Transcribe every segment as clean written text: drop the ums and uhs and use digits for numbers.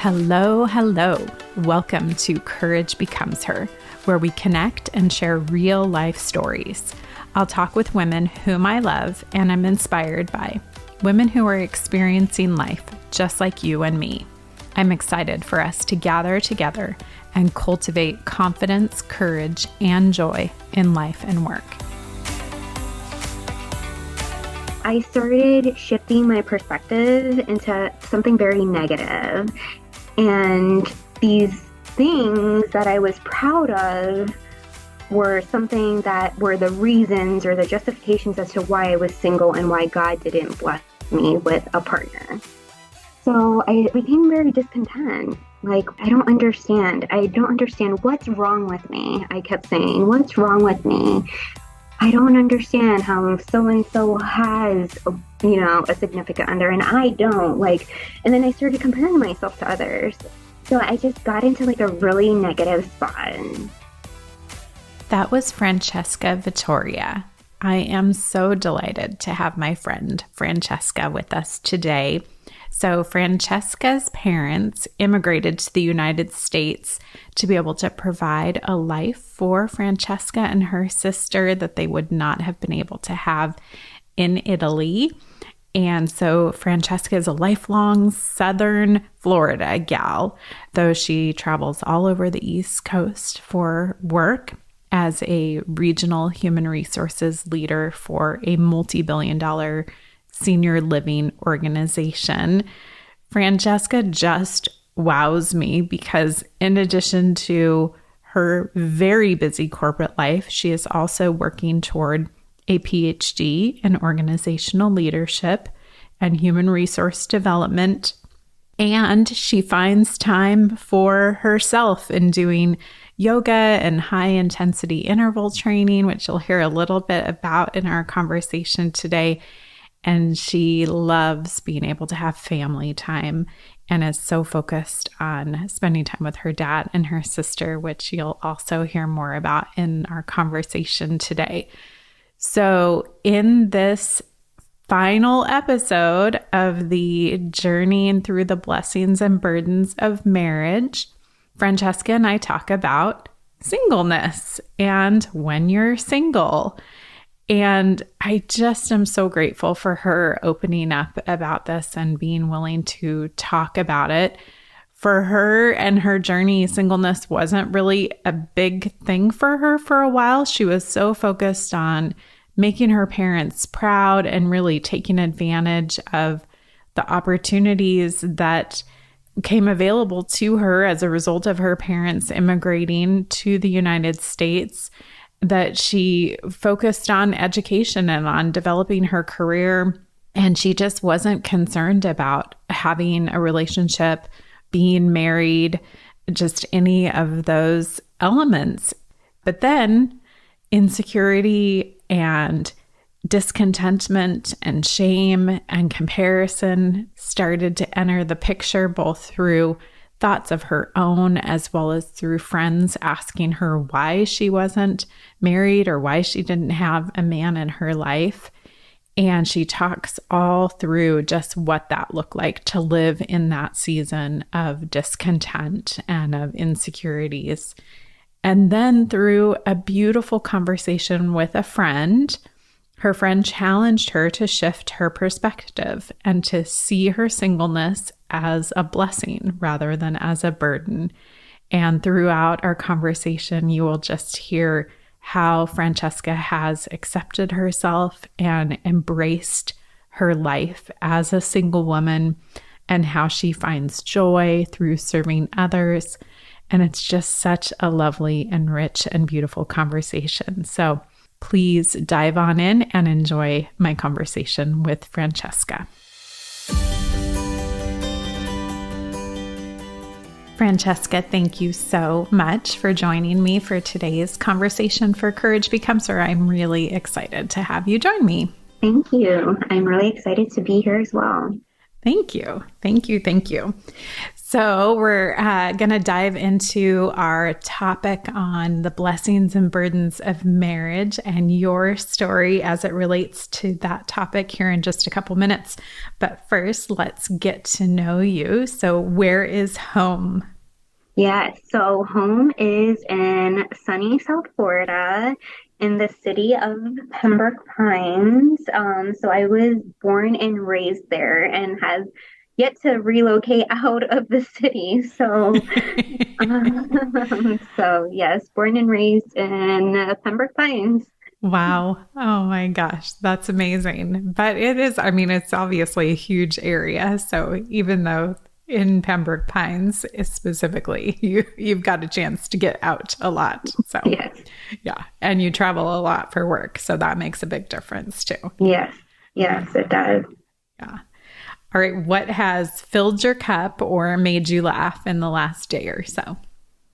Hello, hello. Welcome to Courage Becomes Her, where we connect and share real life stories. I'll talk with women whom I love and I'm inspired by, women who are experiencing life just like you and me. I'm excited for us to gather together and cultivate confidence, courage, and joy in life and work. I started shifting my perspective into something very negative. And these things that I was proud of were something that were the reasons or the justifications as to why I was single and why God didn't bless me with a partner. So I became very discontent. Like, I don't understand. What's wrong with me. I kept saying, what's wrong with me? I don't understand how so-and-so has, a significant other and I don't. And then I started comparing myself to others. So I just got into a really negative spot. That was Francesca Vittoria. I am so delighted to have my friend Francesca with us today. So Francesca's parents immigrated to the United States to be able to provide a life for Francesca and her sister that they would not have been able to have in Italy. And so Francesca is a lifelong Southern Florida gal, though she travels all over the East Coast for work as a regional human resources leader for a multi-billion-dollar senior living organization. Francesca just wows me because in addition to her very busy corporate life, she is also working toward a Ph.D. in organizational leadership and human resource development. And she finds time for herself in doing yoga and high intensity interval training, which you'll hear a little bit about in our conversation today. And she loves being able to have family time and is so focused on spending time with her dad and her sister, which you'll also hear more about in our conversation today. So in this final episode of the journey through the blessings and burdens of marriage, Francesca and I talk about singleness and when you're single. And I just am so grateful for her opening up about this and being willing to talk about it. For her and her journey, singleness wasn't really a big thing for her for a while. She was so focused on making her parents proud and really taking advantage of the opportunities that came available to her as a result of her parents immigrating to the United States, that she focused on education and on developing her career. And she just wasn't concerned about having a relationship, being married, just any of those elements. But then insecurity and discontentment and shame and comparison started to enter the picture, both through thoughts of her own as well as through friends asking her why she wasn't married or why she didn't have a man in her life. And she talks all through just what that looked like to live in that season of discontent and of insecurities. And then through a beautiful conversation with a friend, her friend challenged her to shift her perspective and to see her singleness as a blessing rather than as a burden. And throughout our conversation, you will just hear how Francesca has accepted herself and embraced her life as a single woman and how she finds joy through serving others. And it's just such a lovely and rich and beautiful conversation. So please dive on in and enjoy my conversation with Francesca. Francesca, thank you so much for joining me for today's conversation for Courage Becomes Her. I'm really excited to have you join me. Thank you. I'm really excited to be here as well. Thank you. Thank you. Thank you. So, we're going to dive into our topic on the blessings and burdens of marriage and your story as it relates to that topic here in just a couple minutes. But first, let's get to know you. So, where is home? Yeah, so home is in sunny South Florida in the city of Pembroke Pines. So I was born and raised there and have yet to relocate out of the city. So yes, born and raised in Pembroke Pines. Wow. Oh my gosh. That's amazing. But it is, I mean, it's obviously a huge area. So even though in Pembroke Pines specifically, you've got a chance to get out a lot. So Yes, yeah. And you travel a lot for work. So that makes a big difference too. yes, it does. Yeah. All right. What has filled your cup or made you laugh in the last day or so?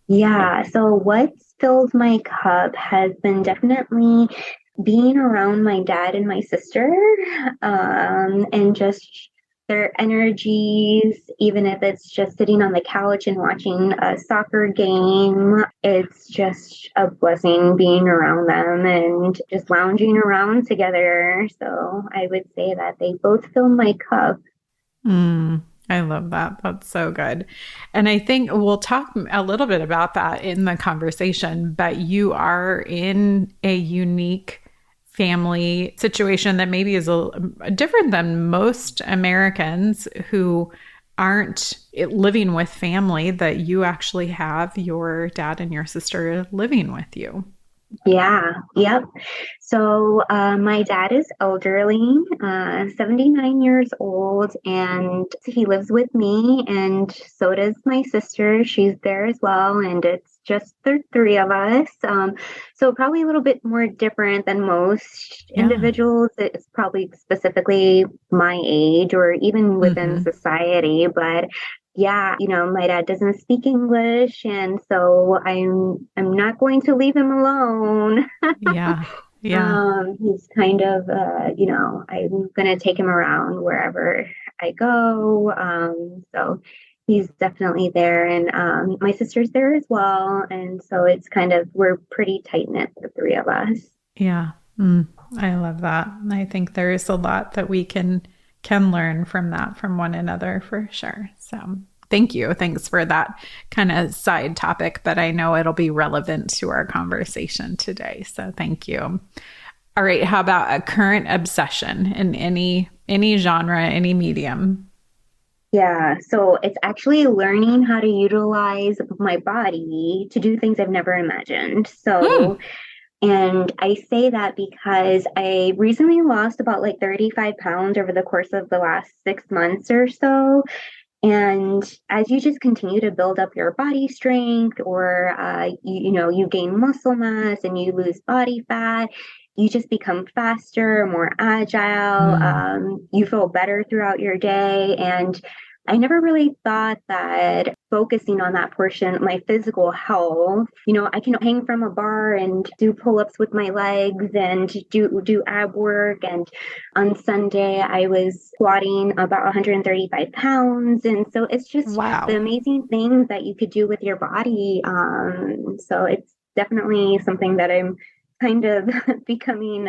Yeah, so what's filled my cup has been definitely being around my dad and my sister, and just their energies, even if it's just sitting on the couch and watching a soccer game, it's just a blessing being around them and just lounging around together. So I would say that they both fill my cup. I love that. That's so good. And I think we'll talk a little bit about that in the conversation, but you are in a unique family situation that maybe is different than most Americans who aren't living with family, that you actually have your dad and your sister living with you. Yeah, yep. So my dad is elderly, 79 years old, and he lives with me, and so does my sister. She's there as well, and it's just the three of us. So probably a little bit more different than most Yeah. individuals. It's probably specifically my age or even within Hmm. society, but yeah, my dad doesn't speak English, and so I'm not going to leave him alone. Yeah. Yeah. He's kind of I'm gonna take him around wherever I go. So he's definitely there, and my sister's there as well, and so it's kind of we're pretty tight knit, the three of us. Yeah. I love that. I think there is a lot that we can learn from that from one another for sure. So thank you. Thanks for that kind of side topic, but I know it'll be relevant to our conversation today. So thank you. All right. How about a current obsession in any genre, any medium? Yeah, so it's actually learning how to utilize my body to do things I've never imagined. Hmm. And I say that because I recently lost about like 35 pounds over the course of the last 6 months or so. And as you just continue to build up your body strength, or you gain muscle mass and you lose body fat, you just become faster, more agile. Mm. You feel better throughout your day, and I never really thought that focusing on that portion, my physical health, I can hang from a bar and do pull-ups with my legs and do ab work. And on Sunday, I was squatting about 135 pounds. And so it's just the Wow. amazing things that you could do with your body. So it's definitely something that I'm kind of becoming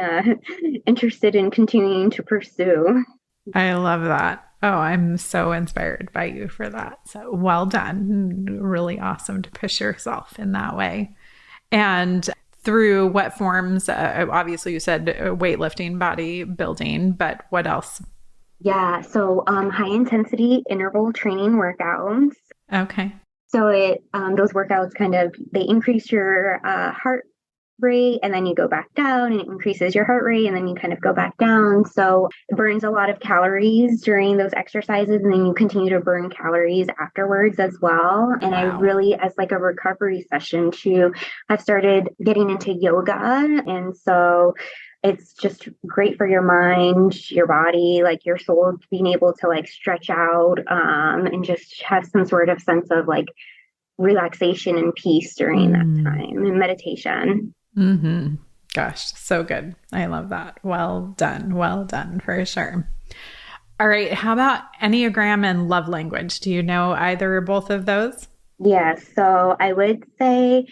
interested in continuing to pursue. I love that. Oh, I'm so inspired by you for that. So well done. Really awesome to push yourself in that way. And through what forms? Obviously, you said weightlifting, bodybuilding, but what else? Yeah, so high intensity interval training workouts. Okay. So it those workouts kind of they increase your heart rate, and then you go back down, and it increases your heart rate, and then you kind of go back down. So it burns a lot of calories during those exercises, and then you continue to burn calories afterwards as well. And I Wow. really, as like a recovery session too, I've started getting into yoga, and so it's just great for your mind, your body, like your soul, being able to like stretch out, and just have some sort of sense of like relaxation and peace during that Mm. time and meditation. Hmm. Gosh, so good. I love that. Well done. Well done for sure. All right. How about Enneagram and love language? Do you know either or both of those? Yes, so I would say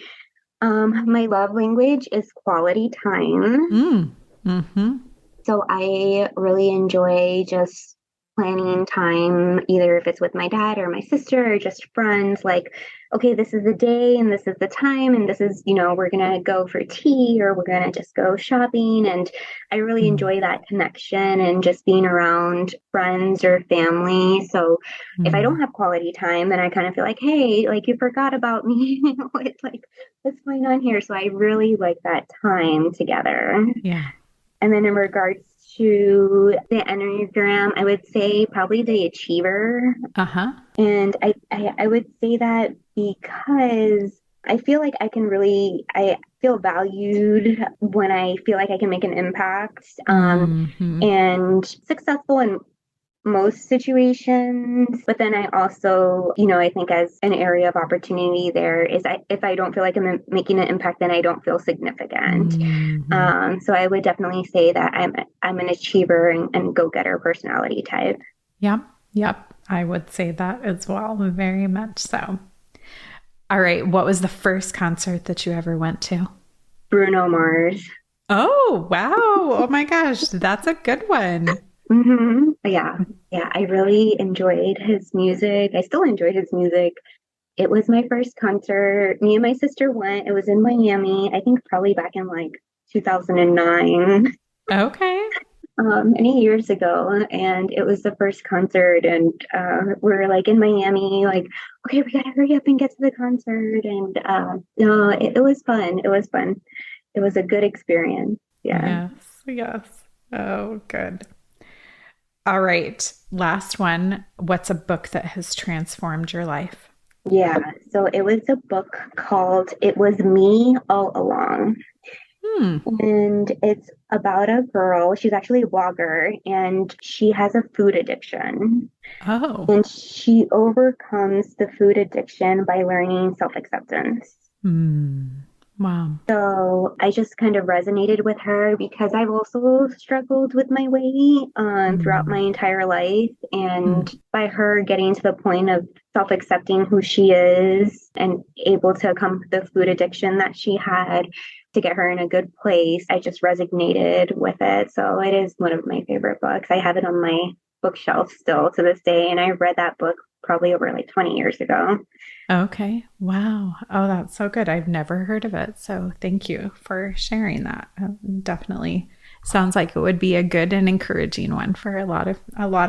my love language is quality time. Mm. Mm-hmm. So I really enjoy just planning time, either if it's with my dad or my sister or just friends, like, okay, this is the day and this is the time, and this is, we're gonna go for tea or we're gonna just go shopping. And I really Mm. enjoy that connection and just being around friends or family. So if I don't Mm. have quality time, then I kind of feel like, hey, like you forgot about me. It's like, what's going on here? So I really like that time together. Yeah. And then in regards to the Enneagram, I would say probably the achiever. Uh-huh. And I would say that because I feel like I feel valued when I feel like I can make an impact, Mm-hmm. and successful in most situations. But then I also, I think as an area of opportunity there is if I don't feel like I'm making an impact, then I don't feel significant. Mm-hmm. So I would definitely say that I'm an achiever and go-getter personality type. Yep. Yep. I would say that as well. Very much so. All right. What was the first concert that you ever went to? Bruno Mars. Oh, wow. Oh my gosh. That's a good one. Yeah, yeah, I really enjoyed his music. I still enjoy his music. It was my first concert. Me and my sister went. It was in Miami, I think probably back in like 2009, Okay. many years ago. And it was the first concert. And we're like in Miami, like, okay, we gotta hurry up and get to the concert. And no, it was fun. It was fun. It was a good experience. Yeah. Yes. Yes. Oh, good. All right. Last one. What's a book that has transformed your life? Yeah. So it was a book called It Was Me All Along. Hmm. And it's about a girl. She's actually a blogger and she has a food addiction. Oh. And she overcomes the food addiction by learning self-acceptance. Hmm. Wow. So I just kind of resonated with her because I've also struggled with my weight throughout my Hmm. entire life. Hmm. And by her getting to the point of self-accepting who she is and able to overcome the food addiction that she had to get her in a good place, I just resonated with it. So it is one of my favorite books. I have it on my bookshelf still to this day. And I read that book probably over like 20 years ago. Okay. Wow. Oh, that's so good. I've never heard of it. So thank you for sharing that. Definitely sounds like it would be a good and encouraging one for a lot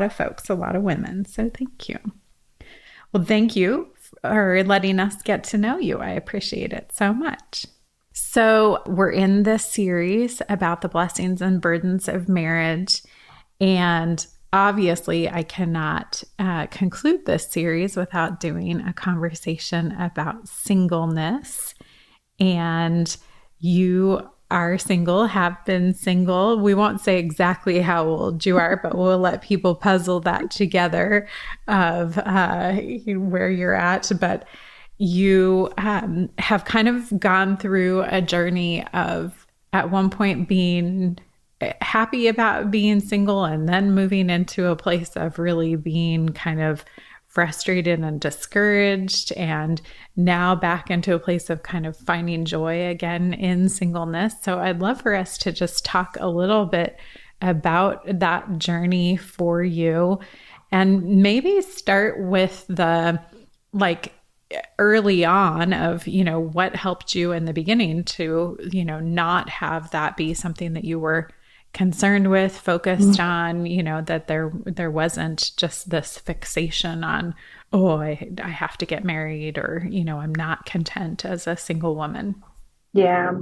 of folks, a lot of women. So thank you. Well, thank you for letting us get to know you. I appreciate it so much. So, we're in this series about the blessings and burdens of marriage. And obviously, I cannot conclude this series without doing a conversation about singleness. And you are single, have been single. We won't say exactly how old you are, but we'll let people puzzle that together of where you're at. But you have kind of gone through a journey of at one point being happy about being single and then moving into a place of really being kind of frustrated and discouraged, and now back into a place of kind of finding joy again in singleness. So I'd love for us to just talk a little bit about that journey for you and maybe start with the like early on of, what helped you in the beginning to, not have that be something that you were concerned with, focused on, that there wasn't just this fixation on, oh, I have to get married, or, I'm not content as a single woman. Yeah.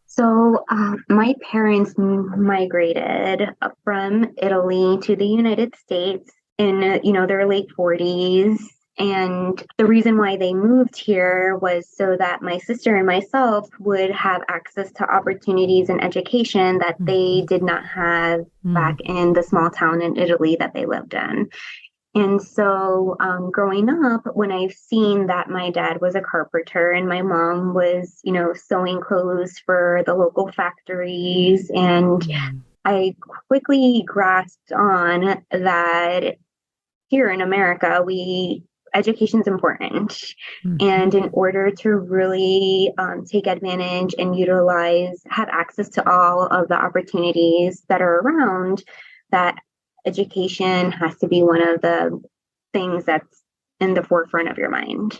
So my parents migrated from Italy to the United States in, their late 40s. And the reason why they moved here was so that my sister and myself would have access to opportunities and education that they Mhm. did not have back Mm. in the small town in Italy that they lived in. And so, growing up, when I've seen that my dad was a carpenter and my mom was, sewing clothes for the local factories, and Mm. I quickly grasped on that here in America, education is important. And in order to really take advantage and have access to all of the opportunities that are around, that education has to be one of the things that's in the forefront of your mind.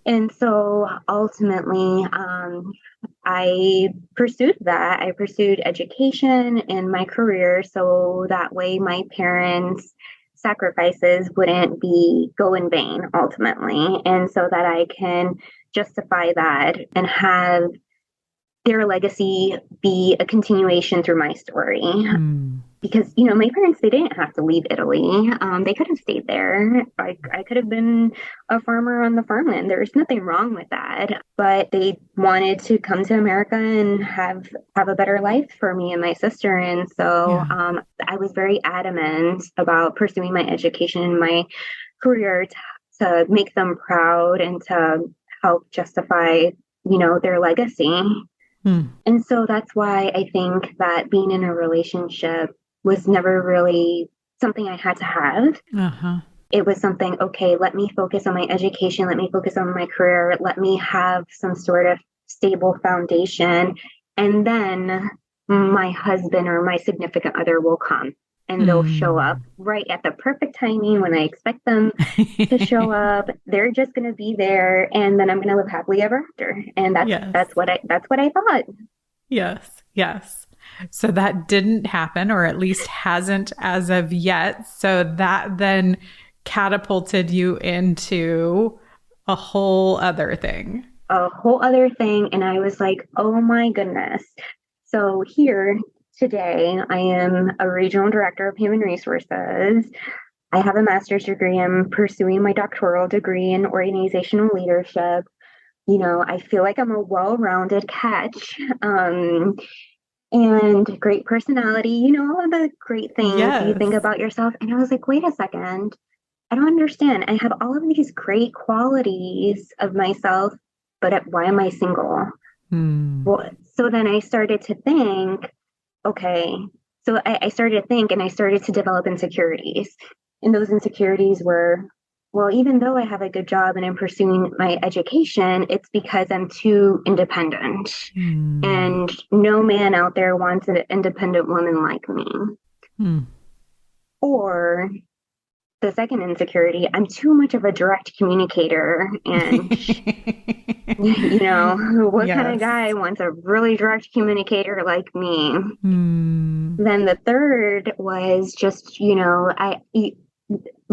And so ultimately, I pursued that. I pursued education and my career so that way my parents' sacrifices wouldn't go in vain ultimately. And so that I can justify that and have their legacy be a continuation through my story. Because, my parents, they didn't have to leave Italy. They could have stayed there. I could have been a farmer on the farmland. There's nothing wrong with that. But they wanted to come to America and have a better life for me and my sister. And so I was very adamant about pursuing my education and my career to make them proud and to help justify, their legacy. And so that's why I think that being in a relationship was never really something I had to have. It was something, okay, let me focus on my education. Let me focus on my career. Let me have some sort of stable foundation. And then my husband or my significant other will come. And they'll show up right at the perfect timing when I expect them to show up. They're just going to be there, and then I'm going to live happily ever after. And that's what I thought. Yes. So that didn't happen, or at least hasn't as of yet. So that then catapulted you into a whole other thing. And I was like, oh my goodness. So here today, I am a regional director of human resources. I have a master's degree. I'm pursuing my doctoral degree in organizational leadership. I feel like I'm a well-rounded catch. And great personality, all of the great things you think about yourself. And I was like, wait a second, I don't understand. I have all of these great qualities of myself, but why am I single? Well, so then I started to think, okay, so I started to think and I started to develop insecurities. And those insecurities were, well, even though I have a good job and I'm pursuing my education, it's because I'm too independent. And no man out there wants an independent woman like me. Or the second insecurity, I'm too much of a direct communicator. And, what kind of guy wants a really direct communicator like me? Then the third was just,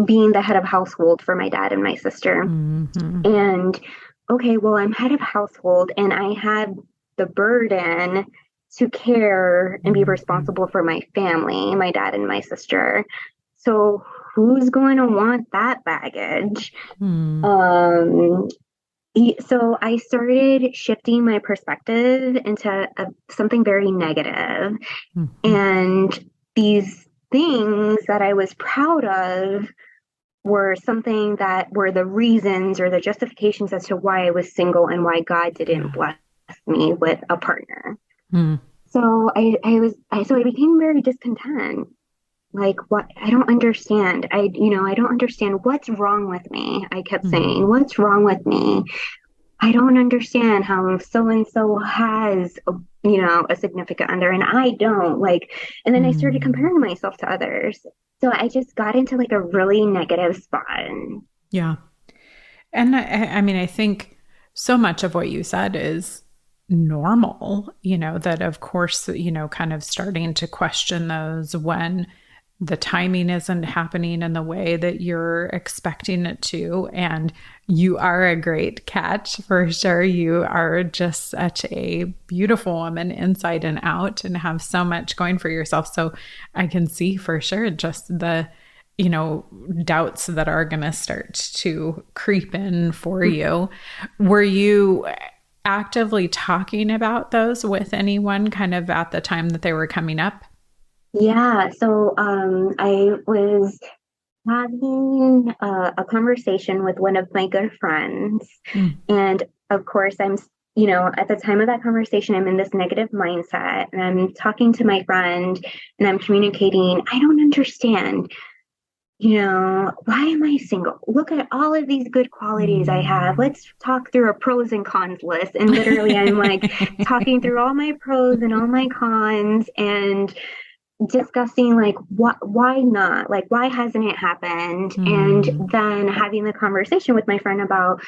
being the head of household for my dad and my sister. And, okay, well, I'm head of household and I have the burden to care and be responsible for my family, my dad and my sister. So who's going to want that baggage? So I started shifting my perspective into something very negative. And these things that I was proud of were something that were the reasons or the justifications as to why I was single and why God didn't bless me with a partner. So I became very discontent. Like, what? I don't understand. I don't understand what's wrong with me. I kept saying, what's wrong with me? I don't understand how so-and-so has, a significant other and I don't, and then I started comparing myself to others. So I just got into a really negative spot. Yeah. And I think so much of what you said is normal, that of course, kind of starting to question those when the timing isn't happening in the way that you're expecting it to. And you are a great catch for sure. You are just such a beautiful woman inside and out and have so much going for yourself. So I can see for sure just the, doubts that are going to start to creep in for you. Were you actively talking about those with anyone kind of at the time that they were coming up? Yeah, so I was having a conversation with one of my good friends, and of course, I'm at the time of that conversation, I'm in this negative mindset and I'm talking to my friend and I'm communicating, I don't understand. Why am I single? Look at all of these good qualities I have. Mm. Let's talk through a pros and cons list. And literally, I'm like talking through all my pros and all my cons and discussing like why not? Like, why hasn't it happened? And Mm. then having the conversation with my friend about,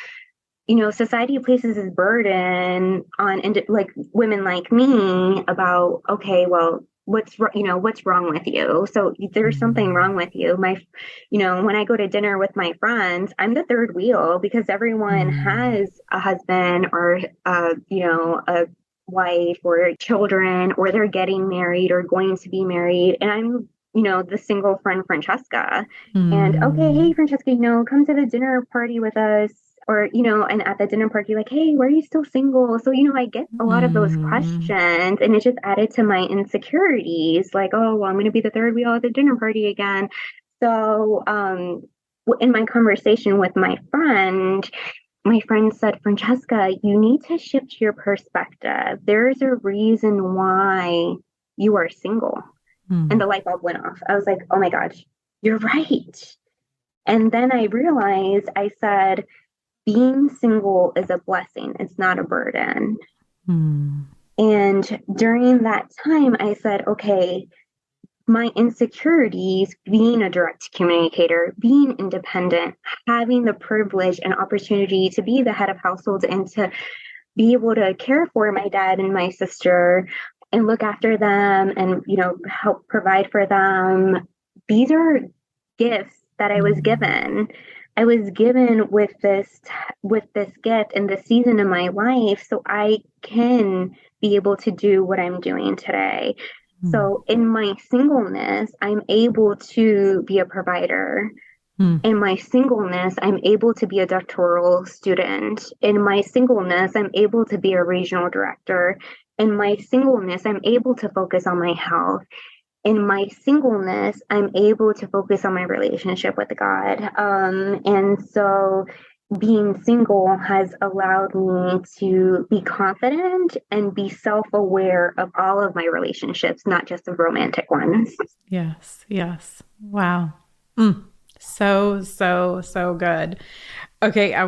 society places this burden on like women like me about, okay, well, what's wrong with you? So there's something Mm. wrong with you. When I go to dinner with my friends, I'm the third wheel because everyone Mm. has a husband or, a wife or children, or they're getting married or going to be married. And I'm, the single friend, Francesca. And okay, hey, Mm. Francesca, come to the dinner party with us. Or, and at the dinner party, like, hey, why are you still single? So, I get a lot of those Mm. questions and it just added to my insecurities. Like, oh, well, I'm going to be the third wheel at the dinner party again. So, in my conversation with my friend said, Francesca, you need to shift your perspective. There's a reason why you are single. And Mm. the light bulb went off. I was like, oh my gosh, you're right. And then I realized, I said, being single is a blessing. It's not a burden. Mm. And during that time, I said, okay, my insecurities, being a direct communicator, being independent, having the privilege and opportunity to be the head of households and to be able to care for my dad and my sister and look after them and, help provide for them. These are gifts that I was Mm. given. I was given with this gift in this season of my life so I can be able to do what I'm doing today. Mm. So in my singleness, I'm able to be a provider. Mm. In my singleness, I'm able to be a doctoral student. In my singleness, I'm able to be a regional director. In my singleness, I'm able to focus on my health. In my singleness, I'm able to focus on my relationship with God. And so being single has allowed me to be confident and be self-aware of all of my relationships, not just the romantic ones. Yes. Yes. Wow. Mm. So, so, so good. Okay, I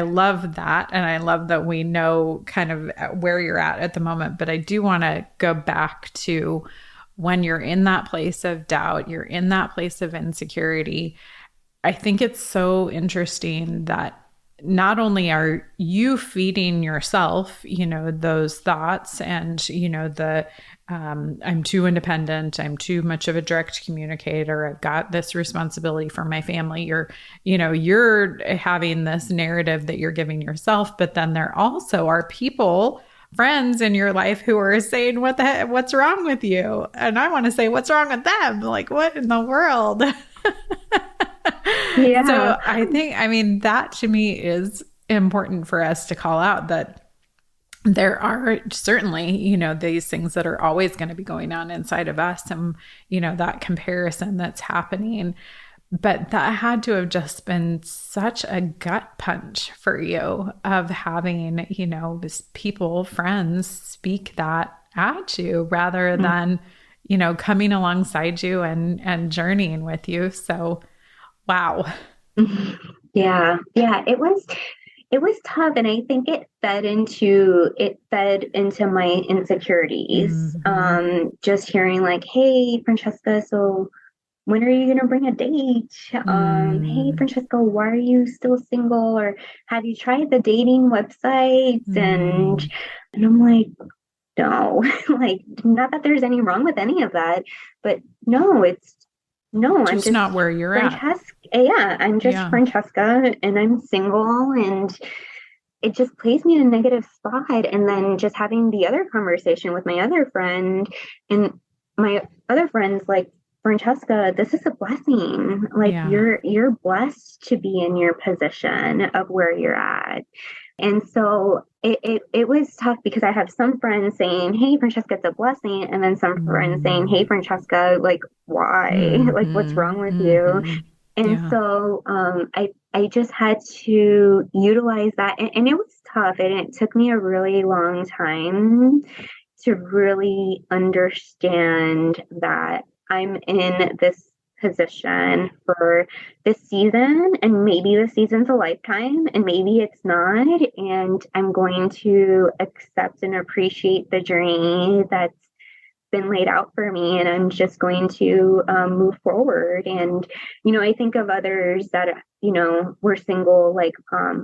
love that. And I love that we know kind of where you're at the moment. But I do want to go back to when you're in that place of doubt, you're in that place of insecurity. I think it's so interesting that not only are you feeding yourself, those thoughts and, I'm too independent, I'm too much of a direct communicator, I've got this responsibility for my family. You're having this narrative that you're giving yourself, but then there also are people, friends in your life who are saying, what the heck, what's wrong with you? And I want to say, what's wrong with them? Like, what in the world? Yeah. So I mean, that to me is important for us to call out that there are certainly, these things that are always going to be going on inside of us and, that comparison that's happening. But that had to have just been such a gut punch for you of having, people, friends speak that at you rather than, coming alongside you and journeying with you. So, wow. Yeah. Yeah. It was tough, and I think it fed into my insecurities. Hmm. Just hearing like, hey, Francesca, so when are you gonna bring a date? Hey, Mm. Francesca, why are you still single? Or have you tried the dating websites? And Mm. I'm like, no, like, not that there's any wrong with any of that, but no, I'm Just just not where you're at. Francesca. Yeah, I'm just Yeah. Francesca, and I'm single, and it just placed me in a negative spot. And then just having the other conversation with my other friend, and my other friends like, Francesca, this is a blessing. Like, Yeah. you're blessed to be in your position of where you're at. And so it was tough because I have some friends saying, hey, Francesca, it's a blessing. And then some friends saying, hey, Mm. Francesca, like, why? Like, what's Hmm. wrong with you? Hmm. And Yeah. so I just had to utilize that. And it was tough. And it took me a really long time to really understand that I'm in this position for this season, and maybe the season's a lifetime, and maybe it's not. And I'm going to accept and appreciate the journey that's been laid out for me, and I'm just going to move forward. And I think of others that were single, like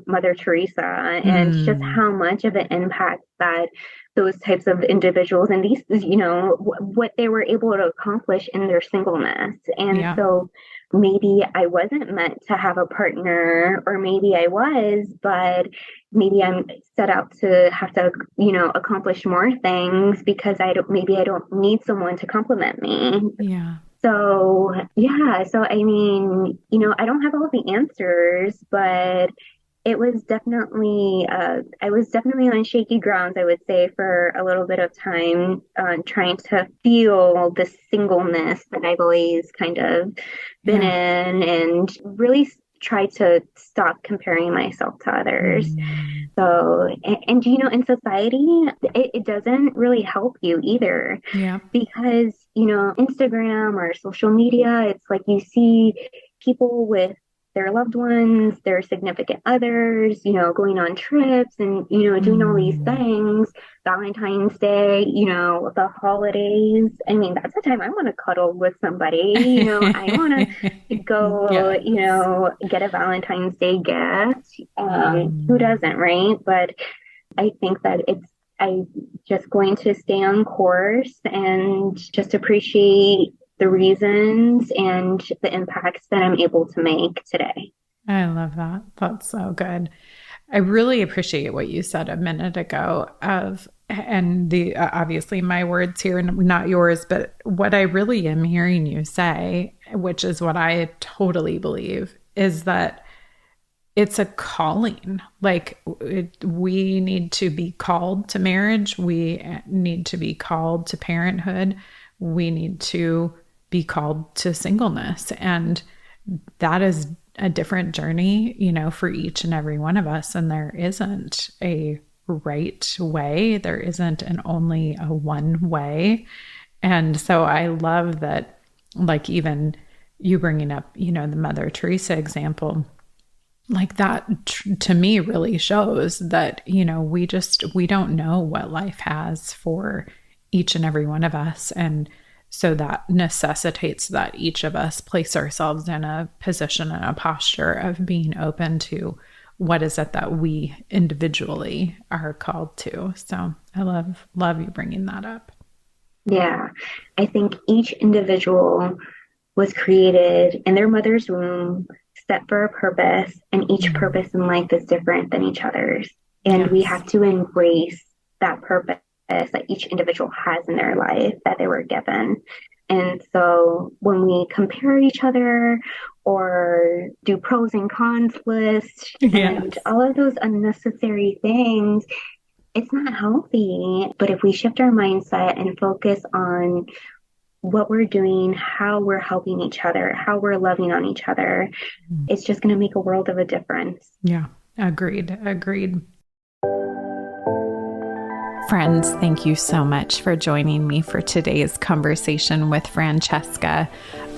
Mother Teresa, and just how much of an impact that those types of individuals and these what they were able to accomplish in their singleness. And so maybe I wasn't meant to have a partner, or maybe I was, but maybe I'm set out to have to, accomplish more things because I don't need someone to compliment me. Yeah. So, I mean, I don't have all the answers, but it was definitely, I was definitely on shaky grounds, I would say, for a little bit of time, trying to feel the singleness that I've always kind of been in, and really try to stop comparing myself to others. So, and in society, it doesn't really help you either. Yeah. Because, Instagram or social media, it's like you see people with their loved ones, their significant others, going on trips and, doing all these things, Valentine's Day, the holidays. I mean, that's the time I want to cuddle with somebody, I want to go, get a Valentine's Day gift. Who doesn't, right? But I think that I'm just going to stay on course and just appreciate the reasons and the impacts that I'm able to make today. I love that. That's so good. I really appreciate what you said a minute ago and the obviously my words here, not yours, but what I really am hearing you say, which is what I totally believe, is that it's a calling. Like we need to be called to marriage. We need to be called to parenthood. We need to be called to singleness. And that is a different journey, for each and every one of us. And there isn't a right way. There isn't an only a one way. And so I love that, like even you bringing up, the Mother Teresa example, like that to me really shows that, we don't know what life has for each and every one of us. And so that necessitates that each of us place ourselves in a position and a posture of being open to what is it that we individually are called to. So I love you bringing that up. Yeah, I think each individual was created in their mother's womb, set for a purpose, and each purpose in life is different than each other's. And we have to embrace that purpose that each individual has in their life that they were given. And so when we compare each other or do pros and cons lists and all of those unnecessary things, it's not healthy. But if we shift our mindset and focus on what we're doing, how we're helping each other, how we're loving on each other, it's just going to make a world of a difference. Yeah, agreed. Friends, thank you so much for joining me for today's conversation with Francesca.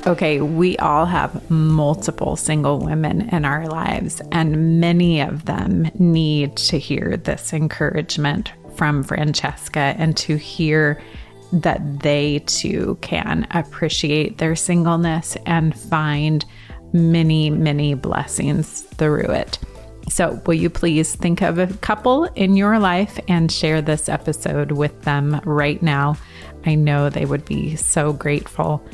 Okay, we all have multiple single women in our lives, and many of them need to hear this encouragement from Francesca and to hear that they too can appreciate their singleness and find many, many blessings through it. So will you please think of a couple in your life and share this episode with them right now? I know they would be so grateful.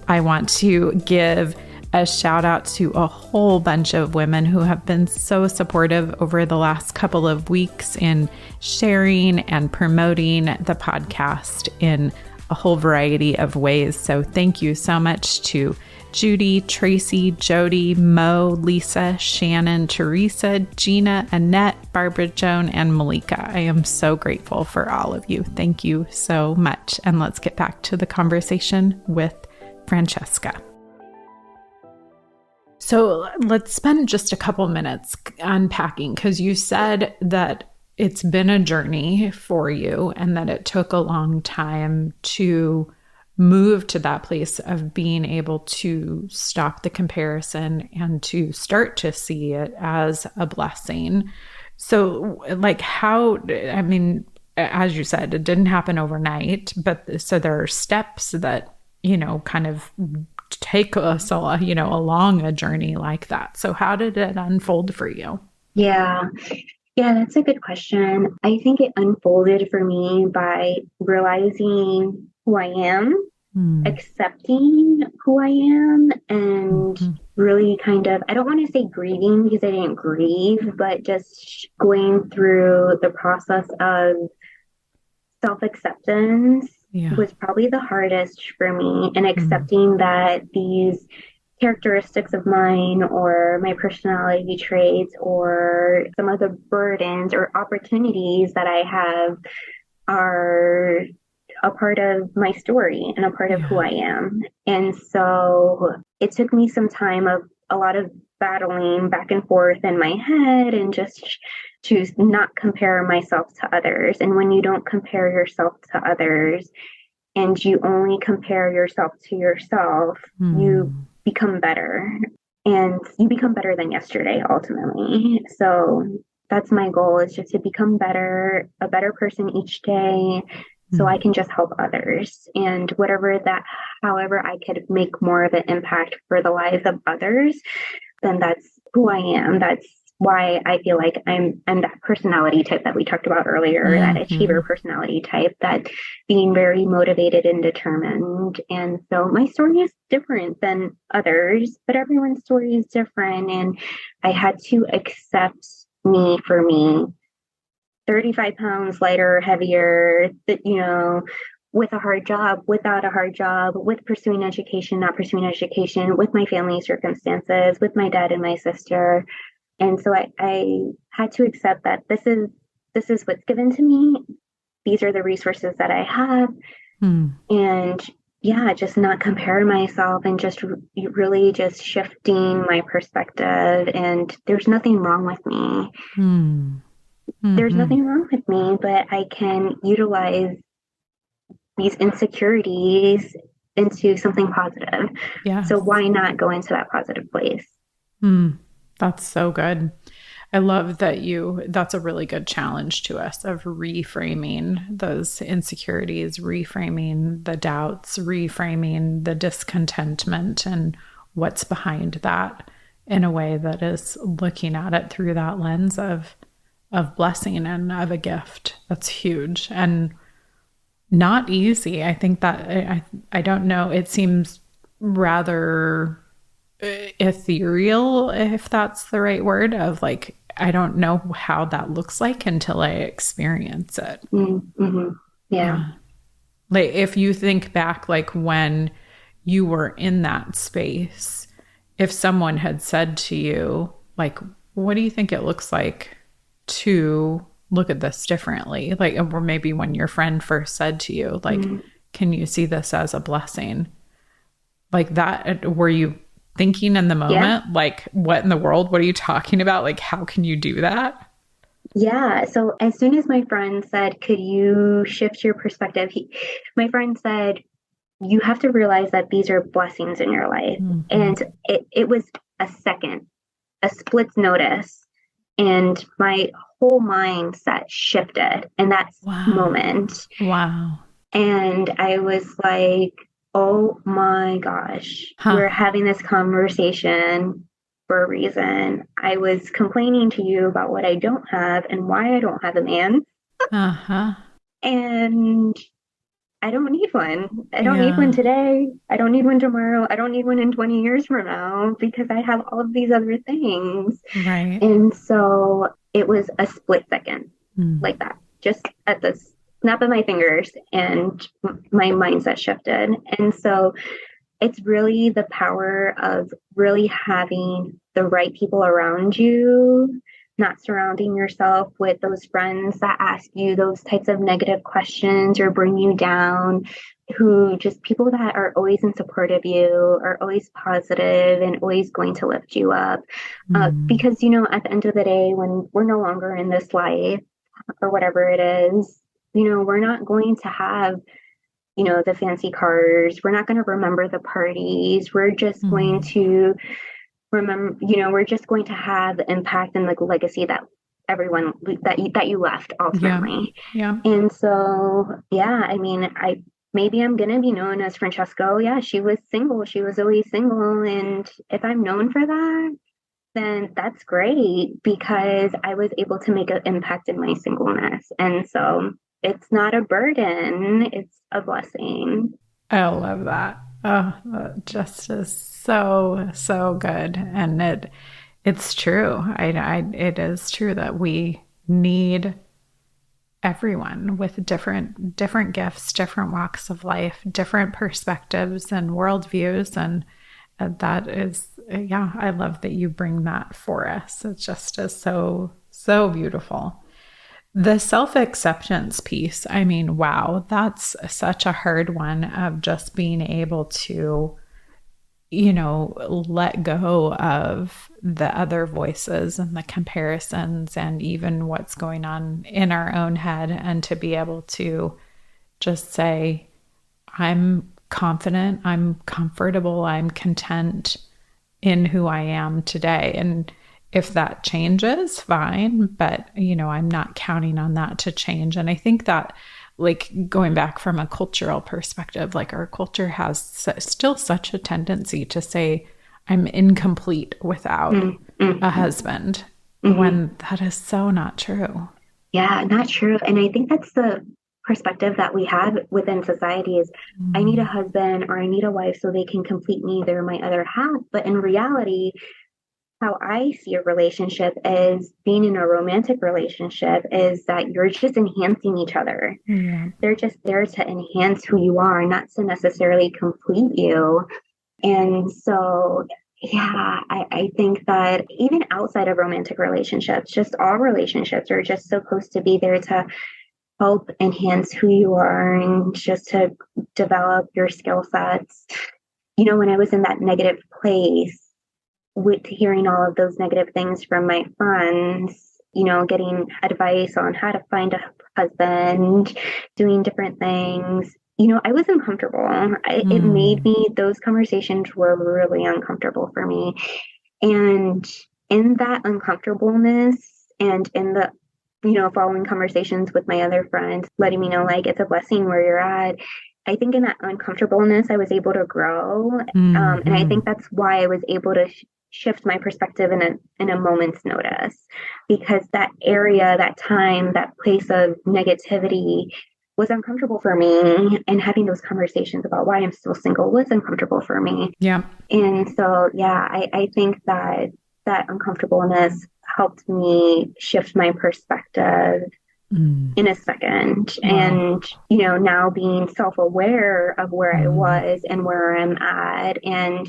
I want to give a shout out to a whole bunch of women who have been so supportive over the last couple of weeks in sharing and promoting the podcast in a whole variety of ways. So thank you so much to Judy, Tracy, Jody, Mo, Lisa, Shannon, Teresa, Gina, Annette, Barbara Joan, and Malika. I am so grateful for all of you. Thank you so much. And let's get back to the conversation with Francesca. So let's spend just a couple minutes unpacking, because you said that it's been a journey for you and that it took a long time to move to that place of being able to stop the comparison and to start to see it as a blessing. So, like, I mean, as you said, it didn't happen overnight, but so there are steps that, kind of take us, along a journey like that. So how did it unfold for you? Yeah. Yeah, that's a good question. I think it unfolded for me by realizing who I am, accepting who I am, and Mm-hmm. really kind of, I don't want to say grieving because I didn't grieve, but just going through the process of self-acceptance Yeah. was probably the hardest for me, and accepting that these characteristics of mine or my personality traits or some of the burdens or opportunities that I have are a part of my story and a part of who Yeah. I am. And so it took me some time of a lot of battling back and forth in my head and just to not compare myself to others. And when you don't compare yourself to others and you only compare yourself to yourself, you become better, and you become better than yesterday ultimately. So that's my goal, is just to become better, a better person each day, so I can just help others. And however I could make more of an impact for the lives of others, then that's who I am. That's why I feel like I'm that personality type that we talked about earlier, that achiever personality type, that being very motivated and determined. And so my story is different than others, but everyone's story is different. And I had to accept me for me, 35 pounds lighter, heavier, with a hard job, without a hard job, with pursuing education, not pursuing education, with my family circumstances, with my dad and my sister. And so I had to accept that this is what's given to me. These are the resources that I have. And yeah, just not compare myself, and just really just shifting my perspective. And there's nothing wrong with me. There's nothing wrong with me, but I can utilize these insecurities into something positive. Yeah. So why not go into that positive place? That's so good. I love that that's a really good challenge to us of reframing those insecurities, reframing the doubts, reframing the discontentment and what's behind that in a way that is looking at it through that lens of blessing and of a gift. That's huge and not easy. I think that I don't know. It seems rather ethereal, if that's the right word, of like, I don't know how that looks like until I experience it. Yeah. Like if you think back, like when you were in that space, if someone had said to you, like, what do you think it looks like to look at this differently? Like, or maybe when your friend first said to you, like, can you see this as a blessing? Like that, were you thinking in the moment, like, what in the world? What are you talking about? Like, how can you do that? Yeah. So as soon as my friend said, could you shift your perspective? My friend said, you have to realize that these are blessings in your life. And it was a second, a split's notice. And my whole mindset shifted in that moment. Wow. And I was like, oh my gosh, we're having this conversation for a reason. I was complaining to you about what I don't have and why I don't have a man. And I don't need one. I don't need one today. I don't need one tomorrow. I don't need one in 20 years from now, because I have all of these other things. Right. And so it was a split second like that, just at the snap of my fingers, and my mindset shifted. And so it's really the power of really having the right people around you not surrounding yourself with those friends that ask you those types of negative questions or bring you down, who just people that are always in support of you, are always positive and always going to lift you up. Mm. Because, you know, at the end of the day, when we're no longer in this life or whatever it is, you know, we're not going to have, you know, the fancy cars. We're not going to remember the parties. We're just going Mm. to remember, you know, we're just going to have the impact and the legacy that everyone that you left Yeah. ultimately. Yeah. And so, yeah, I mean, maybe I'm gonna be known as Francesca. Oh, yeah, she was single. She was always single. And if I'm known for that, then that's great because I was able to make an impact in my singleness. And so it's not a burden, it's a blessing. I love that. Oh, that just is so, so good. And it's true. It is true that we need everyone with different gifts, different walks of life, different perspectives and worldviews. And that is, yeah, I love that you bring that for us. It just is so, so beautiful. The self acceptance piece, I mean, wow, that's such a hard one of just being able to, let go of the other voices and the comparisons and even what's going on in our own head, and to be able to just say, I'm confident, I'm comfortable, I'm content in who I am today. And if that changes, fine. But, I'm not counting on that to change. And I think that, like, going back from a cultural perspective, like, our culture has still such a tendency to say, I'm incomplete without Mm-hmm. a husband, Mm-hmm. when that is so not true. Yeah, not true. And I think that's the perspective that we have within society is I need a Mm. husband or I need a wife so they can complete me. They're my other half. But in reality, how I see a relationship is being in a romantic relationship is that you're just enhancing each other. Yeah. They're just there to enhance who you are, not to necessarily complete you. And so, yeah, I think that even outside of romantic relationships, just all relationships are just supposed to be there to help enhance who you are and just to develop your skill sets. You know, when I was in that negative place, with hearing all of those negative things from my friends, you know, getting advice on how to find a husband, doing different things, you know, I was uncomfortable. It made Mm. me, those conversations were really uncomfortable for me. And in that uncomfortableness and in the, you know, following conversations with my other friends, letting me know like it's a blessing where you're at. I think in that uncomfortableness, I was able to grow. And I think Hmm. that's why I was able to shift my perspective in a moment's notice, because that area, that time, that place of negativity was uncomfortable for me. And having those conversations about why I'm still single was uncomfortable for me. Yeah. And so, yeah, I think that that uncomfortableness helped me shift my perspective Mm. in a second. Wow. And, you know, now being self aware of where I Mm. was and where I'm at. And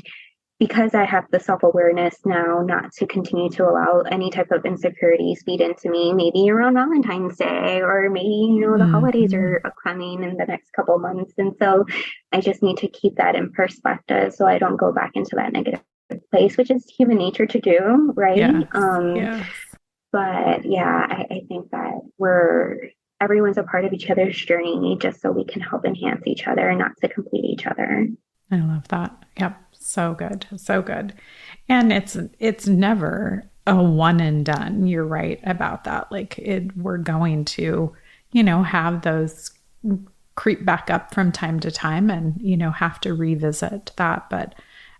because I have the self awareness now not to continue to allow any type of insecurities feed into me, maybe around Valentine's Day, or maybe, you know, the holidays Hmm. are coming in the next couple months. And so I just need to keep that in perspective so I don't go back into that negative place, which is human nature to do, right? Yes. Yes. But yeah, I think that everyone's a part of each other's journey just so we can help enhance each other and not to complete each other. I love that. Yep. So good. So good. And it's never a one and done. You're right about that. Like, we're going to, have those creep back up from time to time, and, have to revisit that. But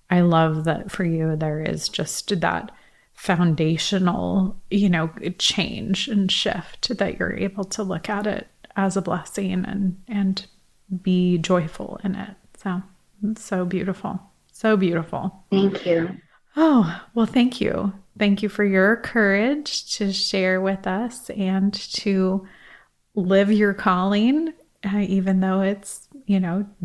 I love that for you, there is just that foundational, change and shift, that you're able to look at it as a blessing and be joyful in it. So it's so beautiful. So beautiful. Thank you. Oh, well, thank you. Thank you for your courage to share with us and to live your calling, even though it's,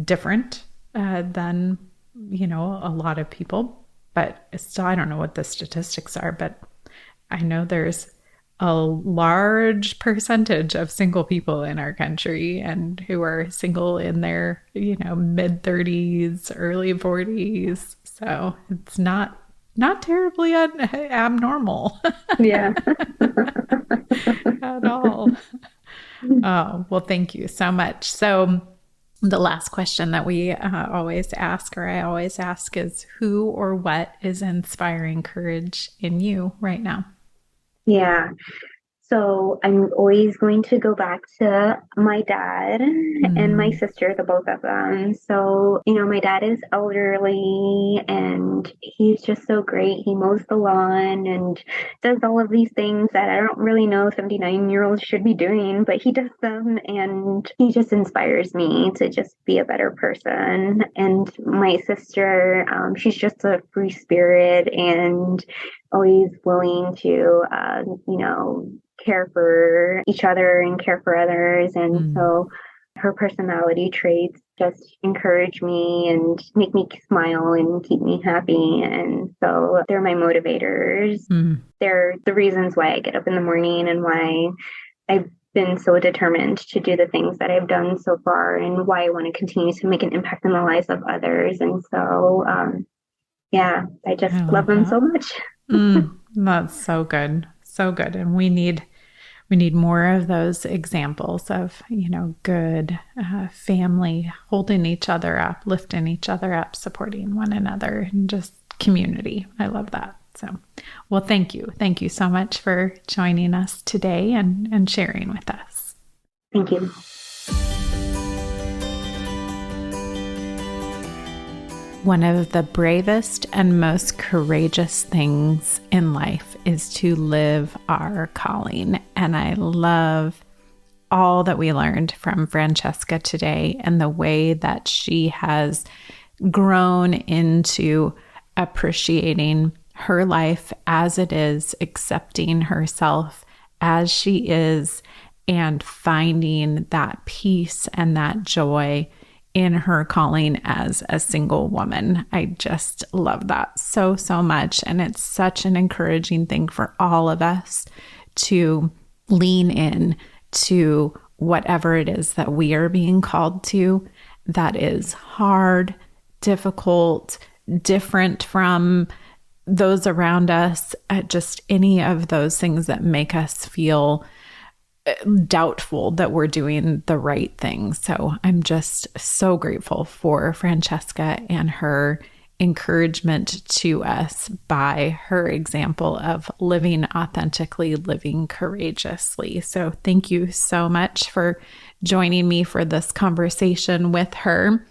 different than, a lot of people. But still, I don't know what the statistics are, but I know there's a large percentage of single people in our country and who are single in their, mid 30s, early 40s. So it's not terribly abnormal Yeah. at all. Oh, well, thank you so much. So the last question that we always ask, or I always ask, is who or what is inspiring courage in you right now? Yeah. So I'm always going to go back to my dad and my sister, the both of them. So, my dad is elderly and he's just so great. He mows the lawn and does all of these things that I don't really know 79-year-olds should be doing, but he does them and he just inspires me to just be a better person. And my sister, she's just a free spirit and always willing to, care for each other and care for others. And so her personality traits just encourage me and make me smile and keep me happy. And so they're my motivators. They're the reasons why I get up in the morning and why I've been so determined to do the things that I've done so far and why I want to continue to make an impact in the lives of others. And so, I just love them so much. That's so good. So good. And we need more of those examples of, good family holding each other up, lifting each other up, supporting one another, and just community. I love that. So, well, thank you. Thank you so much for joining us today and sharing with us. Thank you. One of the bravest and most courageous things in life is to live our calling. And I love all that we learned from Francesca today and the way that she has grown into appreciating her life as it is, accepting herself as she is, and finding that peace and that joy in her calling as a single woman. I just love that so, so much. And it's such an encouraging thing for all of us to lean in to whatever it is that we are being called to that is hard, difficult, different from those around us, just any of those things that make us feel doubtful that we're doing the right thing. So I'm just so grateful for Francesca and her encouragement to us by her example of living authentically, living courageously. So thank you so much for joining me for this conversation with her.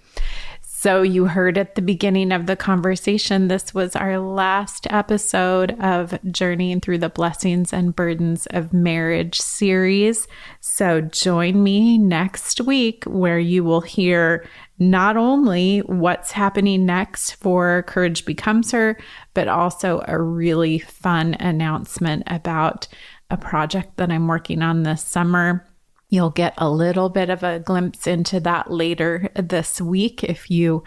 So you heard at the beginning of the conversation, this was our last episode of Journeying Through the Blessings and Burdens of Marriage series. So join me next week where you will hear not only what's happening next for Courage Becomes Her, but also a really fun announcement about a project that I'm working on this summer. You'll get a little bit of a glimpse into that later this week if you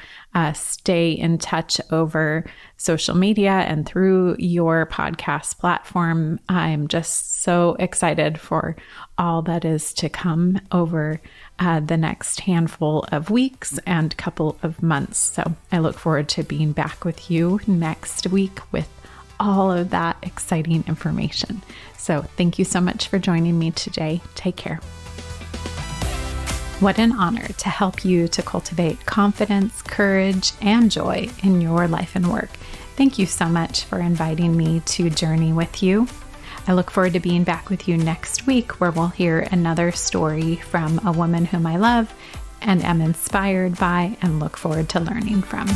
stay in touch over social media and through your podcast platform. I'm just so excited for all that is to come over the next handful of weeks and couple of months. So I look forward to being back with you next week with all of that exciting information. So thank you so much for joining me today. Take care. What an honor to help you to cultivate confidence, courage, and joy in your life and work. Thank you so much for inviting me to journey with you. I look forward to being back with you next week where we'll hear another story from a woman whom I love and am inspired by and look forward to learning from.